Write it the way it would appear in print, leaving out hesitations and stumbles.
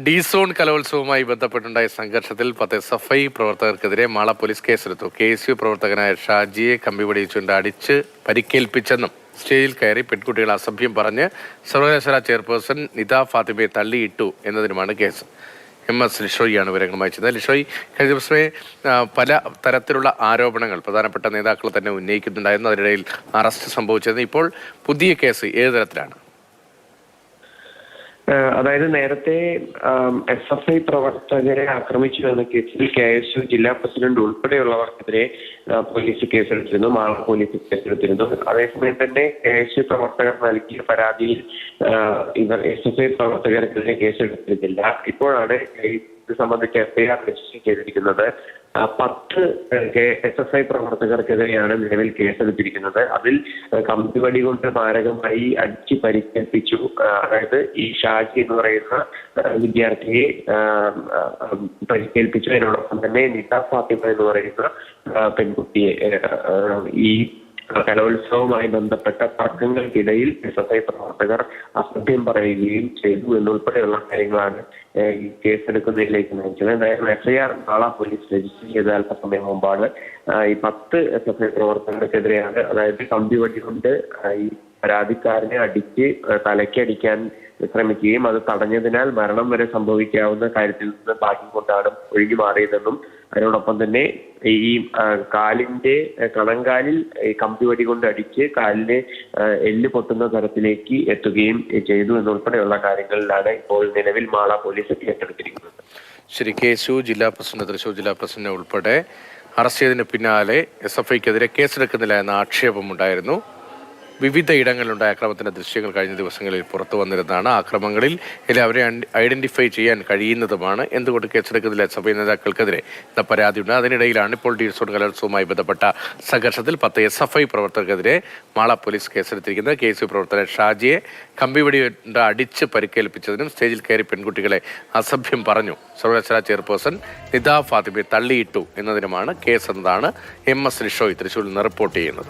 D-zone കലോത്സവവുമായി ബന്ധപ്പെട്ടുണ്ടായ സംഘർഷത്തിൽ 10 SFI പ്രവർത്തകർക്കെതിരെ Mala police കേസെടുത്തു. KSU പ്രവർത്തകനായ ഷാജിയെ കമ്പിവടിച്ചുകൊണ്ട് അടിച്ച് പരിക്കേൽപ്പിച്ചെന്നും സ്റ്റേജിൽ കയറി പെൺകുട്ടികൾ അസഭ്യം പറഞ്ഞ് സർവകലാശാല ചെയർപേഴ്സൺ നിത ഫാത്തിമയെ തള്ളിയിട്ടു എന്നതിനുമാണ് കേസ്. MS ലിഷോയിയാണ് വിവരങ്ങളുമായി ചെയ്തത്. ലിഷോയ്, കഴിഞ്ഞ ദിവസമേ പല തരത്തിലുള്ള ആരോപണങ്ങൾ പ്രധാനപ്പെട്ട നേതാക്കൾ തന്നെ ഉന്നയിക്കുന്നുണ്ടായിരുന്നു. അതിനിടയിൽ അറസ്റ്റ് സംഭവിച്ചത്. ഇപ്പോൾ പുതിയ കേസ് ഏത് തരത്തിലാണ്? അതായത് നേരത്തെ SFI പ്രവർത്തകരെ ആക്രമിച്ചു എന്ന കേസിൽ KSU ജില്ലാ പ്രസിഡന്റ് ഉൾപ്പെടെയുള്ളവർക്കെതിരെ പോലീസ് കേസെടുത്തിരുന്നു, മാള പോലീസ് കേസെടുത്തിരുന്നു. അതേസമയം തന്നെ KSU പ്രവർത്തകർ നൽകിയ പരാതിയിൽ ഇവർ SFI പ്രവർത്തകർക്കെതിരെ കേസെടുത്തിരുന്നില്ല. ഇപ്പോഴാണ് ഇത് സംബന്ധിച്ച് FIR രജിസ്റ്റർ ചെയ്തിരിക്കുന്നത്. 10 SFI പ്രവർത്തകർക്കെതിരെയാണ് നിലവിൽ കേസെടുത്തിരിക്കുന്നത്. അതിൽ കമ്പിവടി കൊണ്ട് മാരകമായി അടിച്ച് പരിക്കേൽപ്പിച്ചു. അതായത് ഈ ഷാജി എന്ന് പറയുന്ന വിദ്യാർത്ഥിയെ പരിക്കേൽപ്പിച്ചു. അതിനോടൊപ്പം തന്നെ നിത ഫാത്തിമ എന്ന് പറയുന്ന പെൺകുട്ടിയെ ഈ കലോത്സവവുമായി ബന്ധപ്പെട്ട തർക്കങ്ങൾക്കിടയിൽ SFI പ്രവർത്തകർ അസഭ്യം പറയുകയും ചെയ്തു എന്നുൾപ്പെടെയുള്ള കാര്യങ്ങളാണ് ഈ കേസെടുക്കുന്നതിലേക്ക് നയിച്ചത്. എന്തായാലും FIR മാള പോലീസ് രജിസ്റ്റർ ചെയ്ത അല്പസമയം മുമ്പാണ്. ഈ 10 SFI പ്രവർത്തകർക്കെതിരെയാണ്, അതായത് കമ്പിവടി കൊണ്ട് ഈ പരാതിക്കാരനെ അടിച്ച് തലയ്ക്കടിക്കാൻ ശ്രമിക്കുകയും അത് തടഞ്ഞതിനാൽ മരണം വരെ സംഭവിക്കാവുന്ന കാര്യത്തിൽ നിന്ന് ഭാഗ്യം കൊണ്ടാണ് ഒഴിഞ്ഞു മാറിയതെന്നും അതിനോടൊപ്പം തന്നെ ഈ കാലിന്റെ കണങ്കാലിൽ കമ്പിവടി കൊണ്ട് അടിച്ച് കാലിന് എല്ല് പൊട്ടുന്ന തരത്തിലേക്ക് എത്തുകയും ചെയ്തു എന്നുൾപ്പെടെയുള്ള കാര്യങ്ങളിലാണ് ഇപ്പോൾ നിലവിൽ മാള പോലീസ് കേസെടുത്തിരിക്കുന്നത്. ശരി, KSU ജില്ലാ പ്രസിഡന്റ്, തൃശൂർ ജില്ലാ പ്രസിഡന്റ് ഉൾപ്പെടെ അറസ്റ്റ് ചെയ്തതിന് പിന്നാലെ SFIക്കെതിരെ കേസെടുക്കുന്നില്ല എന്ന ആക്ഷേപമുണ്ടായിരുന്നു. വിവിധ ഇടങ്ങളിലുണ്ടായ ആക്രമണത്തിന്റെ ദൃശ്യങ്ങൾ കഴിഞ്ഞ ദിവസങ്ങളിൽ പുറത്തു വന്നിരുന്നതാണ്. ആക്രമണങ്ങളിൽ എല്ലാവരെ ഐഡന്റിഫൈ ചെയ്യാൻ കഴിയുന്നതുമാണ്. എന്തുകൊണ്ട് കേസെടുക്കുന്നില്ല SFI നേതാക്കൾക്കെതിരെ എന്ന പരാതിയുണ്ട്. അതിനിടയിലാണ് ഇപ്പോൾ ഡി-സോൺ കലോത്സവവുമായി ബന്ധപ്പെട്ട സംഘർഷത്തിൽ 10 SFI പ്രവർത്തകർക്കെതിരെ മാള പോലീസ് കേസെടുത്തിരിക്കുന്നത്. KSU പ്രവർത്തകൻ ഷാജിയെ കമ്പിവടി കൊണ്ട് അടിച്ച് പരിക്കേൽപ്പിച്ചതിനും സ്റ്റേജിൽ കയറി പെൺകുട്ടികളെ അസഭ്യം പറഞ്ഞു സർവകലാശാല ചെയർപേഴ്സൺ നിത ഫാത്തിമയെ തള്ളിയിട്ടു എന്നതിനുമാണ് കേസ് എന്നതാണ് MS ലിഷോയ് തൃശ്ശൂരിൽ നിന്ന് റിപ്പോർട്ട് ചെയ്യുന്നത്.